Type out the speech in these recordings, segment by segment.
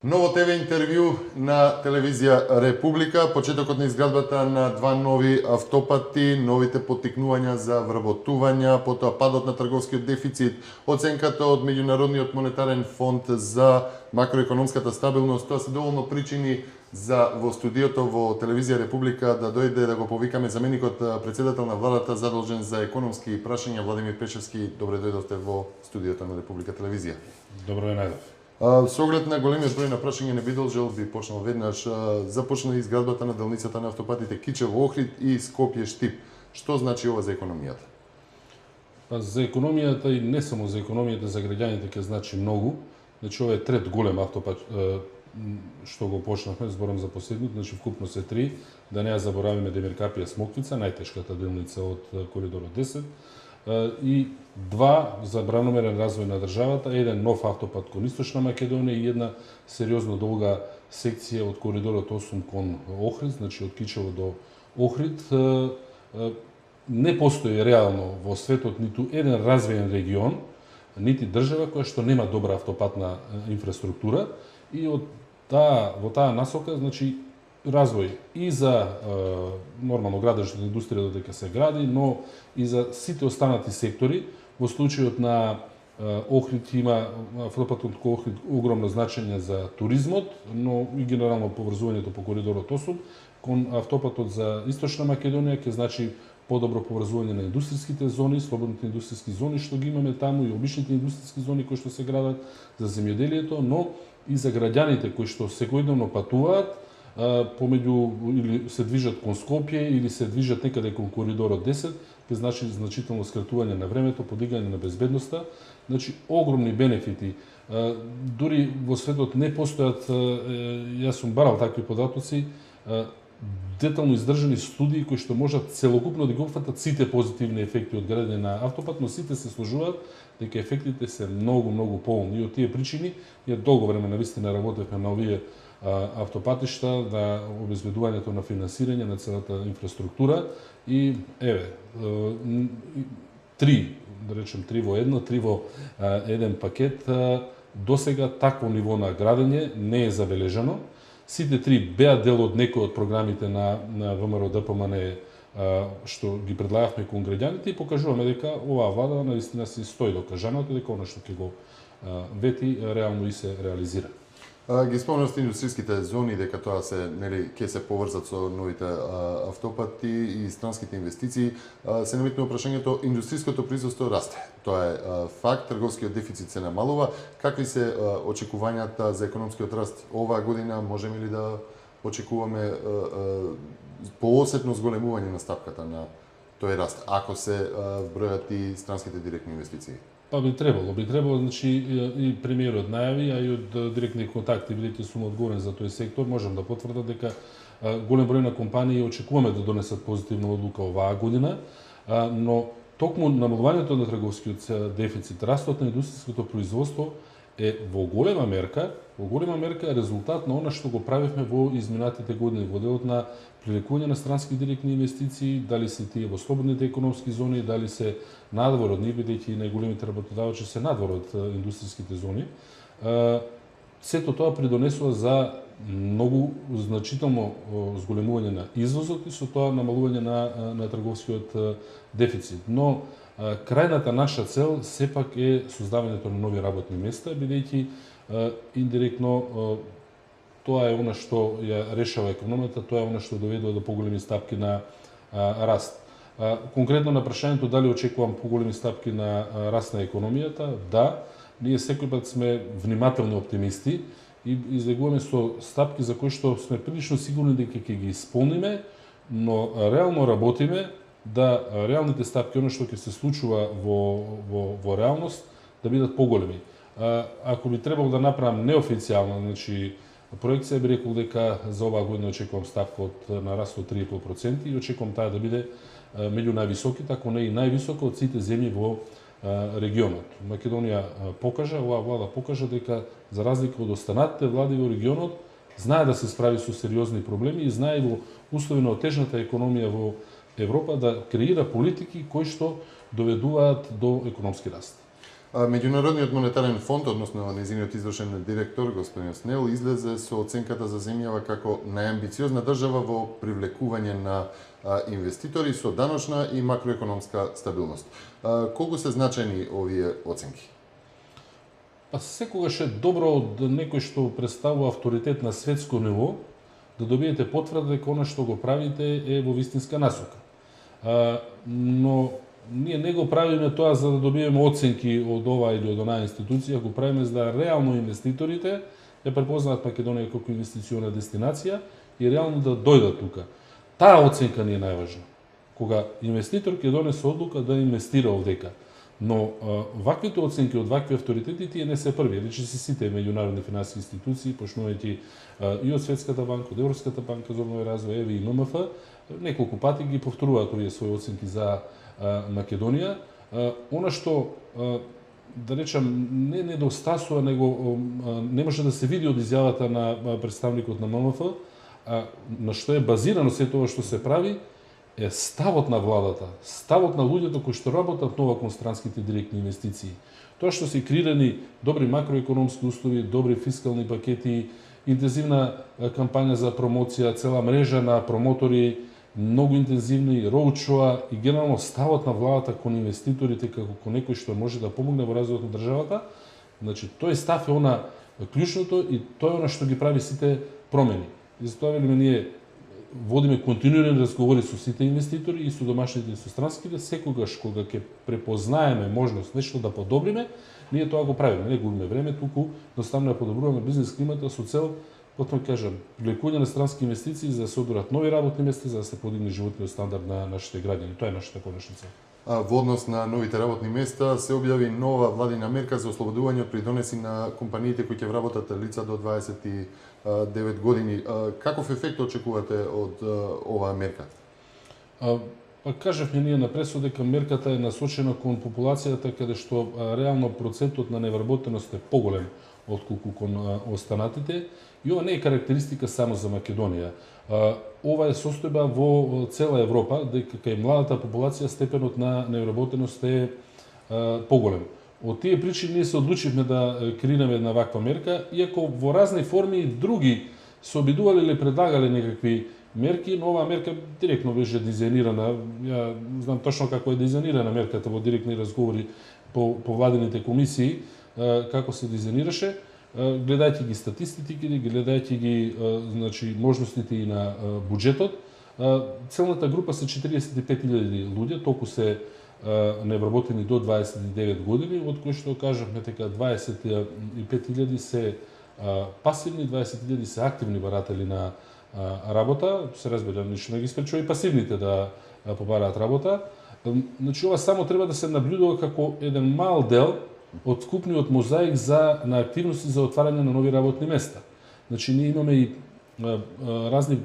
Ново ТВ интервју на телевизија Република, почетокот на изградбата на два нови автопати, новите поттикнувања за вработувања, потоа падот на трговскиот дефицит, оценката од Меѓународниот монетарен фонд за макроекономската стабилност, тоа се доволно причини за во студиото во телевизија Република да дојде да го повикаме заменикот председател на владата задолжен за економски прашања Владимир Пешевски. Добре дојдовте во студиото на Република телевизија. Добро е најдов. Со оглед на големиот број на прашања не би должел би почнал веднаш. Започна изградбата на делницата на автопатите Кичево-Охрид и Скопје-Штип. Што значи ова за економијата? За економијата и не само за економијата, за граѓаните ќе значи многу. Значи ова е трет голем автопат што го почнавме, зборам за последниот, значи вкупно се три, да не ја заборавиме Демиркапија Смоквица, најтешката делница од коридорот 10, и два за равномерен развој на државата, еден нов автопат кон Источна Македонија и една сериозно долга секција од коридорот 8 кон Охрид, значи од Кичево до Охрид. Не постои реално во светот ниту еден развиен регион, нити држава која што нема добра автопатна инфраструктура, и во таа насока, значи развој и за нормално градежната индустрија додека се гради, но и за сите останати сектори. Во случајот на Охрид има автопатот кон Охрид огромно значење за туризмот, но и генерално поврзувањето по коридорот 8 кон автопатот за Источна Македонија ќе значи подобро поврзување на индустријските зони, слободните индустријски зони што ги имаме таму и обичните индустријски зони кои што се градат, за земјоделието, но и за граѓаните кои што секојдневно патуваат помеѓу или се движат кон Скопје или се движат некаде кон коридорот 10, ќе значи значително скратување на времето, подигање на безбедноста, значи огромни бенефити. Дури во светот не постојат, јас сум барал такви податоци, детално издржани студии кои што можат целокупно да ги опфатат сите позитивни ефекти од градење на автопат, но сите се сложуваат дека ефектите се многу поголеми. И од тие причини ја долго време навистина работевме на овие автопатишта, на обезбедувањето на финансирање на целата инфраструктура и три во едно, три во еден пакет. Досега такво ниво на градење не е забележано. Сите три беа дел од некои од програмите на ВМРО ДПМН што ги предлагавме кон граѓаните и покажуваме дека оваа влада навистина си стои до кажаното, дека она што ќе го вети реално и се реализира. Ги спомнавте индустријските зони, дека тоа се ќе се поврзат со новите автопати и странските инвестиции. Се наметнува прашањето, индустријското производство расте. Тоа е факт, трговскиот дефицит се намалува. Какви се очекувањата за економскиот раст оваа година? Можеме ли да очекуваме поосетно зголемување на стапката на тој раст, ако се вбројат и странските директни инвестиции? Би требало, значи и премиерот најави, а и од директни контакти, бидејќи сум одговорен за тој сектор, можам да потврдам дека голем број на компании очекуваме да донесат позитивна одлука оваа година, но токму намалувањето на трговскиот дефицит, растот на индустријското производство е во голема мерка резултат на она што го правевме во изминатите години во делот на привлекување на странски директни инвестиции, дали се тие во слободните економски зони, дали се надвор од нив, бидејќи најголемите работодавачи се надвор од индустријските зони. Сето тоа придонесува за многу значително зголемување на извозот и со тоа намалување на трговскиот дефицит. Но крајната наша цел сепак е создавањето на нови работни места, бидејќи индиректно тоа е она што ја решава економијата, тоа е она што доведува до поголеми стапки на раст. Конкретно на прашањето дали очекувам поголеми стапки на раст на економијата, да, ние секој пат сме внимателни оптимисти и излегуваме со стапки за кои што сме прилично сигурни дека ќе ги исполниме, но реално работиме да реалните стапки, оно што ќе се случува во реалност, да бидат поголеми. Ако би требало да направам неофицијално, значи проекција, би рекол дека за оваа година очекувам стапка на раст од 3,5% и очекувам таа да биде меѓу највисоките, ако не и највисока од сите земји во регионот. Македонија покажа, оваа влада покажа дека за разлика од останатите влади во регионот, знае да се справи со сериозни проблеми и знае во услови на отежната економија во Европа да креира политики кои што доведуваат до економски раст. Меѓународниот монетарен фонд, односно нејзиниот извршен директор, господин Снел, излезе со оценката за земјава како најамбициозна држава во привлекување на инвеститори со даночна и макроекономска стабилност. Колку се значајни овие оценки? Па секогаш е добро од некој што представува авторитет на светско ниво да добиете потврда дека она што го правите е во вистинска насока. Но ние не го правиме тоа за да добиеме оценки од ова или од онаа институција, го правиме за да реално инвеститорите ја препознаат Македонија како инвестициона дестинација и реално да дојдат тука. Таа оценка ни е најважна. Кога инвеститор ќе донесе одлука да инвестира овдека. Но ваквите оценки од вакви авторитети тие не се први, речи се сите меѓународни финансиски институции, почнувајќи и од Светската банка, од Европската банка за обнова и развој, ЕВИ и ММФ, неколку пати ги повторуваат овие своји оценки за Македонија. Она што да речам не недостасува, него не може да се види од изјавата на представникот на ММФ, на што е базирано се тоа што се прави, е ставот на владата, ставот на луѓето кои што работат нова кон странските директни инвестиции. Тоа што се креирани добри макроекономски услови, добри фискални пакети, интензивна кампања за промоција, цела мрежа на промотори, многу интензивни роудшоа и генерално ставот на владата кон инвеститорите како кон некој што може да помогне во развојот на државата, значи тој став е она клучното и тоа е она што ги прави сите промени. И затоа велиме ние водиме континуирани разговори со сите инвеститори и со домашните и со странските, секогаш кога ќе препознаеме можност нешто да подобриме, ние тоа го правиме, не губиме време, туку едноставно ја подобруваме бизнес климата со цел, потом кажам, привлекување на странски инвестиции за да се одворат нови работни места, за да се подигне животниот стандард на нашите граѓани. Тоа е нашата конечна цел. Во однос на новите работни места се објави нова владина мерка за ослободување од придонеси на компаниите кои ќе вработат лица до 29 години. Каков ефект очекувате од оваа мерка? Па кажавме ние на пресо дека мерката е насочена кон популацијата каде што реално процентот на невработеност е поголем отколку кон останатите и ова не е карактеристика само за Македонија. Ова е состојба во цела Европа, дека кај младата популација степенот на невработеност е поголем. Од тие причини ние се одлучивме да кренеме една ваква мерка, иако во разни форми и други се обидувале или предлагале некакви мерки, но оваа мерка директно беше дизајнирана. Ја знам точно како е дизајнирана мерката во директни разговори по владините комисии, како се дизајнираше, гледајќи ги статистиките, гледајќи ги значи можностите и на буџетот. Целната група се 45.000 луѓе, толку се невработени до 29 години, од кои што кажавме дека 25.000 се пасивни, 20.000 се активни баратели на работа. Се разбира, ништо не ги спречува и пасивните да побараат работа. Значи ова само треба да се наблюдува како еден мал дел од скупниот мозаик на активности за отварање на нови работни места. Значи ние имаме и разни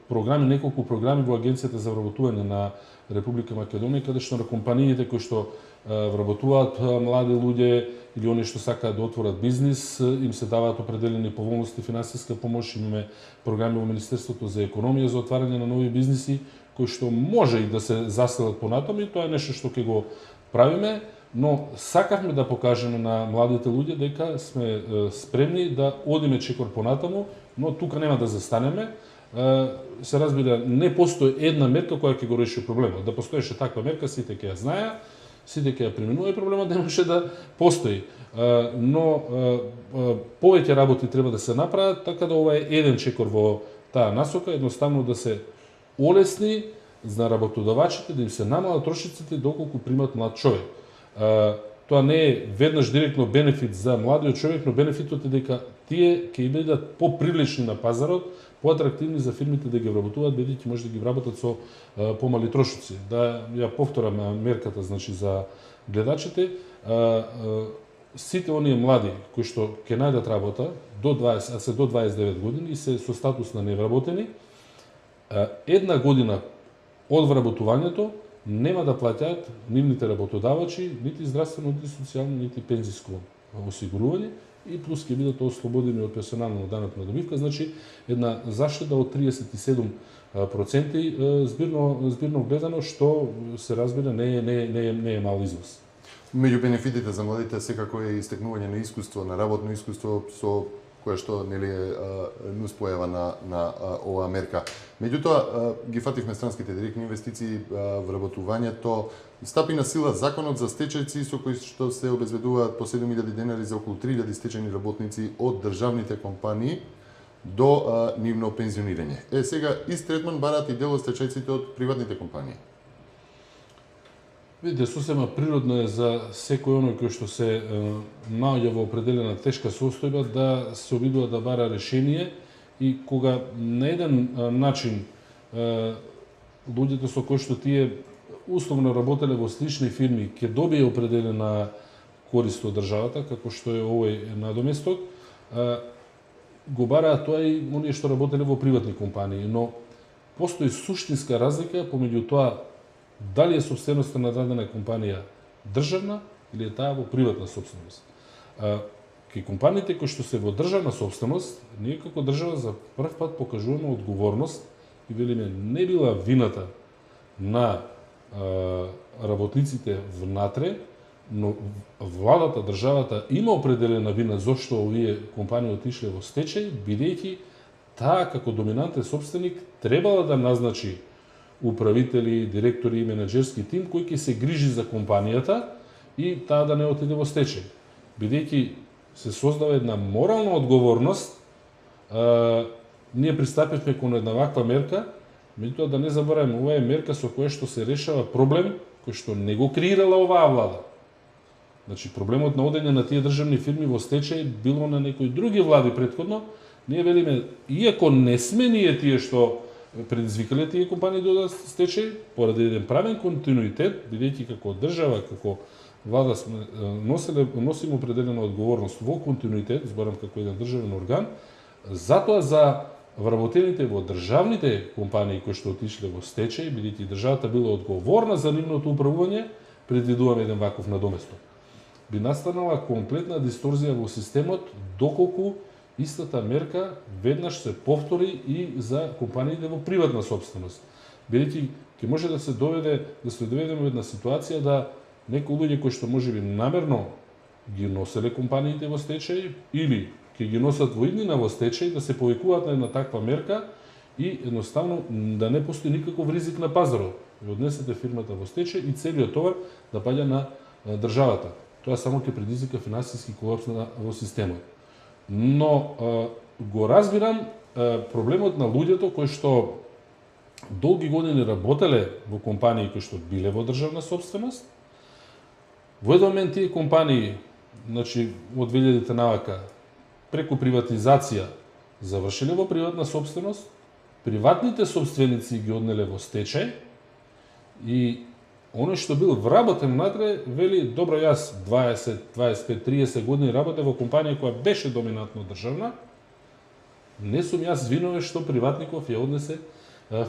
програми, неколку програми во Агенцијата за вработување на Република Македонија, каде што на компаниите кои што вработуваат млади луѓе или оние што сакаат да отворат бизнис, им се даваат определени поволности, финансиска помош, имаме програми во Министерството за економија за отварање на нови бизниси, кои што може и да се заселат понатаму и тоа е нешто што ќе го правиме, но сакавме да покажеме на младите луѓе дека сме спремни да одиме чекор понатаму, но тука нема да застанеме. Се разбира, не постои една мерка која ќе го реши проблемот. Да постоеше таква мерка, сите ќе ја знаеа, сите ќе ја применува и проблемот немаше да постои. Но повеќе работи треба да се направат, така да ова е еден чекор во таа насока, едноставно да се олесни за работодавачите, да им се намалат трошиците доколку примат млад човек. Тоа не е веднаш директно бенефит за младиот човек, но бенефитот е дека тие ќе бидат попривлечни на пазарот, поатрактивни за фирмите да ги вработуваат, бидејќи може да ги вработат со помали трошоци. Да ја повторам мерката, значи за гледачите, сите оние млади кои што ќе најдат работа до 29 години и се со статус на невработени, една година од вработувањето нема да плаќаат нивните работодавачи нити здравствено, нити социјално, нити пензиско осигурување и плюс ќе бидат ослободени од персонална данок на добивка, значи една заштеда од 37% збирно гледано, што се разбира не е мал износ. Меѓу бенефитите за младите секако е истекнување на искуство, на работно искуство со кое што нели е нуспојава на оваа мерка. Меѓутоа ги фативме странските директни инвестиции, вработувањето, стапи на сила законот за стечајци со кој што се обезбедуваат по 7.000 денари за околу 3.000 стечајни работници од државните компании до нивно пензионирање. Сега ист третман бараат и дел од стечајците од приватните компании. Видите, сосема природно е за секој оној кој што се наоѓа во определена тешка состојба да се обидува да бара решение и кога на еден начин луѓето со кои што тие условно работеле во слични фирми ќе добие определена корист од државата, како што е овој надоместок, го бараат тоа и оние што работеле во приватни компании, но постои суштинска разлика помеѓу тоа дали е собственоста на дадена компанија државна или е таа во приватна собственост. Кај компаниите кои што се во државна собственост, ние како држава за прв пат покажуваме одговорност и велиме не била вината на работниците внатре, но владата, државата има определена вина зошто овие компании отишле во стечај, бидејќи таа како доминантен собственик требала да назначи управители, директори и менеджерски тим кој ќе се грижи за компанијата и таа да не отиде во стечај. Бидејќи се создава една морална одговорност, ние пристапивме кон една ваква мерка, меѓутоа да не забораваме, ова е мерка со која што се решава проблем кој што не го креирала оваа влада. Значи проблемот на одење на тие државни фирми во стечај било на некои други влади претходно, ние велиме иако не сме ние тие што предизвикале тие компании да одат стечај, поради еден правен континуитет, бидејќи како држава, како влада носиме определена одговорност во континуитет, зборам како еден државен орган, затоа за вработените во државните компании кои што отишле во стечај, бидејќи државата била одговорна за нивното управување, предвидуваме еден ваков надоместок. Би настанала комплетна дисторзија во системот доколку истата мерка веднаш се повтори и за компаниите во приватна собственост. Бидејќи ќе може да се доведеме во една ситуација да некои луѓе кои што можеби намерно ги носеле компаниите во стечај или ќе ги носат во иднина во стечај, да се повикуваат на една таква мерка и едноставно да не постои никаков ризик на пазарот. Ви однесете фирмата во стечај и целиот товар да паѓа на државата. Тоа само ќе предизвика финансиски колапс во системот. Но го разбирам проблемот на луѓето кои што долги години работеле во компании кои што биле во државна собственост. Во еден момент тие компании, значи од 2000-те навака, преку приватизација завршиле во приватна собственост, приватните собственици ги однеле во стечај и оној што бил вработен натре, вели, добро, јас 20, 25, 30 години работев во компанија која беше доминантно државна, не сум јас виновен што приватников ја однесе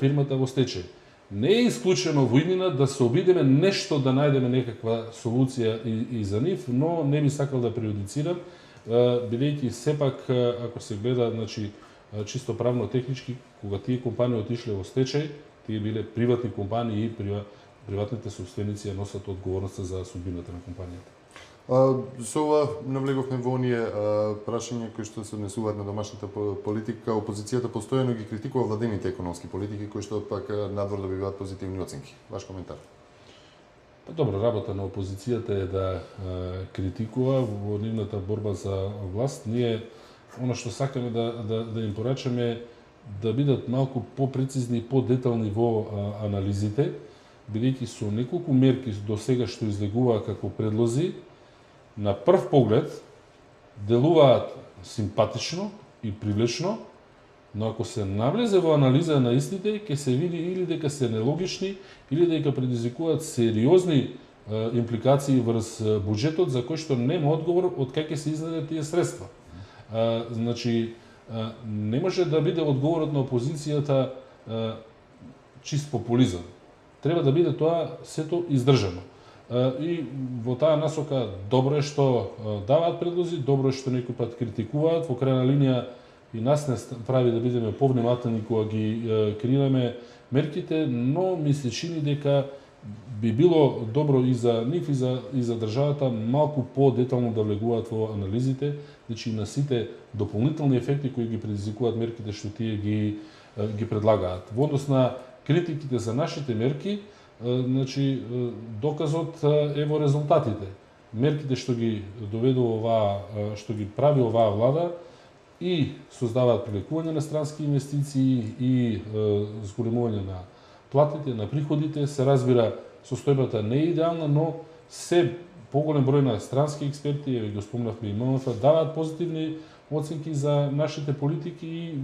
фирмата во стечај. Не е исклучено во иднина да се обидеме нешто да најдеме некаква солуција и за нив, но не би сакал да преюдицирам, бидејќи сепак, ако се гледа, значи, чисто правно-технички, кога тие компании отишле во стечај, тие биле приватни компании и приватните собственици ја носат одговорноста за судбината на компанијата. Со ова навлеговме во оние прашања кои што се однесуваат на домашната политика. Опозицијата постојано ги критикува владените економски политики кои што пак надвор добиваат позитивни оценки. Ваш коментар? Па добро, работа на опозицијата е да критикува во нивната борба за власт. Ние она што сакаме да им порачаме да бидат малку попрецизни и подетални во анализите, бидејќи со неколку мерки до сега што излегуваа како предлози, на прв поглед делуваат симпатично и привлечно, но ако се навлезе во анализа на истите, ќе се види или дека се нелогични, или дека предизвикуваат сериозни импликации врз буџетот за кој што нема одговор од кај ќе се изнајдат тие средства. Значи, не може да биде одговорот на опозицијата чист популизам. Треба да биде тоа сето издржано. И во таа насока добро е што даваат предлози, добро е што некој пат критикуваат, во крајна линија и нас не прави да бидеме повнимателни кога ги креираме мерките, но ми се чини дека би било добро и за нив и за државата малку по-детално да влегуваат во анализите, значи на сите дополнителни ефекти кои ги предизвикуваат мерките што тие ги предлагаат. Во однос на критиките за нашите мерки, значи доказот е во резултатите. Мерките што ги доведува што ги прави оваа влада и создаваат привлекување на странски инвестиции и зголемување на платите, на приходите, се разбира состојбата не е идеална, но се поголем број на странски експерти, еве го спомнавме и ММФ, даваат позитивни оценки за нашите политики и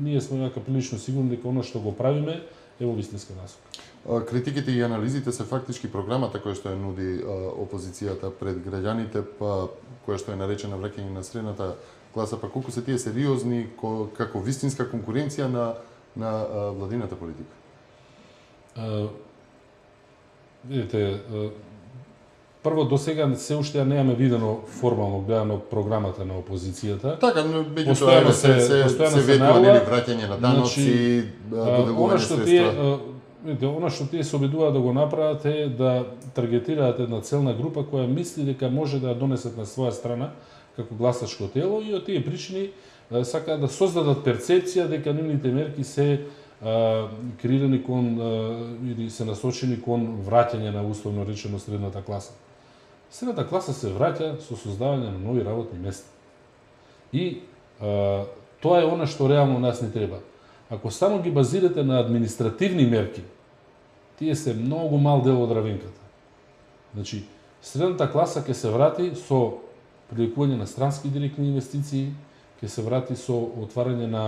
ние сме вака прилично сигурни дека оно што го правиме е во вистинска насока. Критиките и анализите се фактички програмата која што ја нуди опозицијата пред граѓаните, па која што е наречена враќање на средната класа, па колку се тие сериозни како вистинска конкуренција на владината политика? Видите, прво до сега се уште немаме видено формално гледано програмата на опозицијата. Така, но меѓутоа се ветува нели враќање на даноци, доделување средства. Она што тие се обидуваат да го направат е да таргетираат една целна група која мисли дека може да ја донесат на своја страна како гласачко тело и од тие причини сакаат да создадат перцепција дека нивните мерки се креирани кон или се насочени кон враќање на условно речено средната класа. Средната класа се враќа со создавање на нови работни места. И тоа е она што реално нас не треба. Ако само ги базирате на административни мерки, тие се многу мал дел од равенката. Значи, средната класа ќе се врати со привлекување на странски директни инвестиции, ќе се врати со отварање на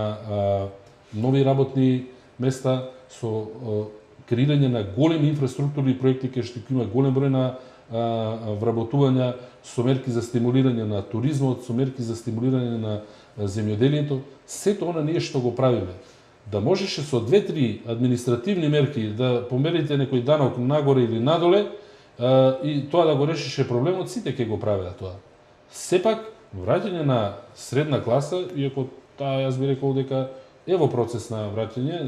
нови работни места, со креирање на големи инфраструктурни проекти кај што има голем број на вработувања, со мерки за стимулирање на туризмот, со мерки за стимулирање на земјоделието, сето она ние што го правиме. Да можеше со 2-3 административни мерки да померите некој данок нагоре или надоле и тоа да го решише проблемот, сите ќе го правеа тоа. Сепак, враќање на средна класа, иако таа јас би рекол дека е во процес на враќање,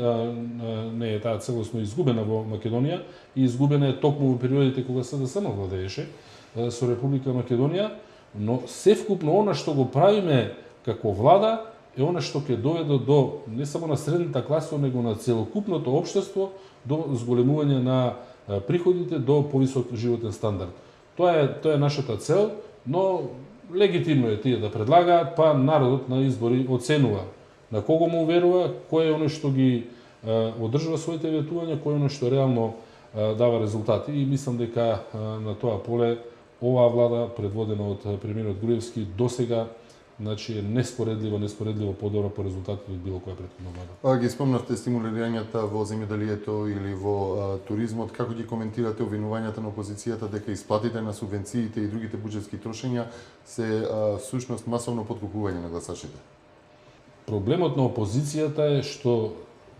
не е таа целосно изгубена во Македонија и изгубена е токму во периодите кога СДСМ владееше со Република Македонија, но севкупно она што го правиме како влада е она што ќе доведе до не само на средната класа, него на целокупното општество до зголемување на приходите, до повисок животен стандард. Тоа е нашата цел, но легитимно е тие да предлагаат, па народот на избори оценува на кого му уверува, кој е оно што ги одржува своите ветувања, кој е оно што реално дава резултати. И мислам дека на тоа поле оваа влада, предводена од премиерот Груевски, досега значи е неспоредливо подобра по резултатите од било која претходна влада. Ги спомнавте стимулирањата во земјоделието или во туризмот, како ги коментирате обвинувањата на опозицијата дека исплатите на субвенциите и другите буџетски трошења се всушност масовно подкупување на гласачите? Проблемот на опозицијата е што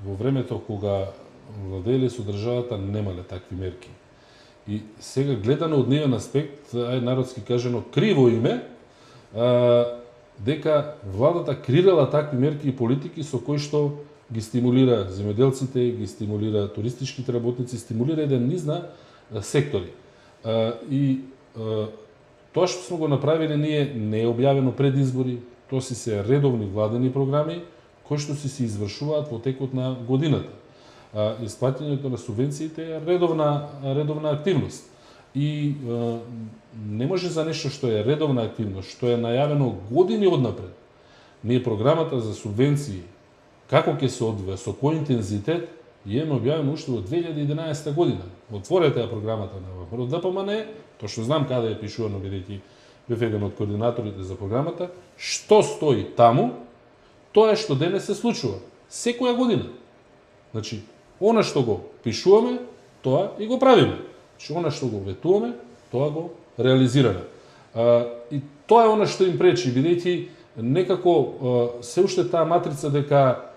во времето кога владееле со државата немале такви мерки. И сега гледано од нивен аспект, народски кажано криво име, дека владата креирала такви мерки и политики со кои што ги стимулира земјоделците, ги стимулира туристичките работници, стимулира еден низ на сектори. И тоа што сме го направиле ние не е објавено пред избори, тоа се редовни владени програми кои што се извршуваат во текот на годината. Исплаќањето на субвенциите е редовна активност. И не може за нешто што е редовна активност, што е најавено години однапред. Ние програмата за субвенции, како ќе се одвива, со кој интензитет, имаме објавено уште во 2011 година. Отворете ја програмата на ДПМН, точно знам каде е пишувано, бидејќи бев еден од координаторите за програмата, што стои таму, тоа е што денес се случува. Секоја година. Значи, она што го пишуваме, тоа и го правиме. Значи, она што го ветуваме, тоа го реализираме. И тоа е она што им пречи, бидејќи некако се уште таа матрица дека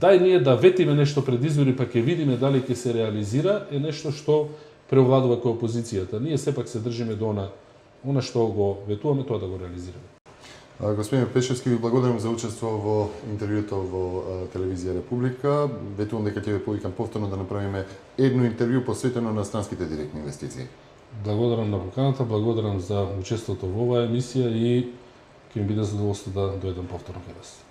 дај ние да ветиме нешто пред избори, па ќе видиме дали ќе се реализира, е нешто што преовладува кој опозицијата. Ние сепак се држиме до она што го ветуваме, тоа да го реализираме. Господин Пешевски, ви благодарам за учество во интервјуто во телевизија Република. Ветувам дека ќе ве повикам повторно да направиме едно интервју посветено на странските директни инвестиции. Благодарам на поканата, благодарам за учеството во оваа емисија и ќе ми биде задоволство да дојдам повторно кај вас.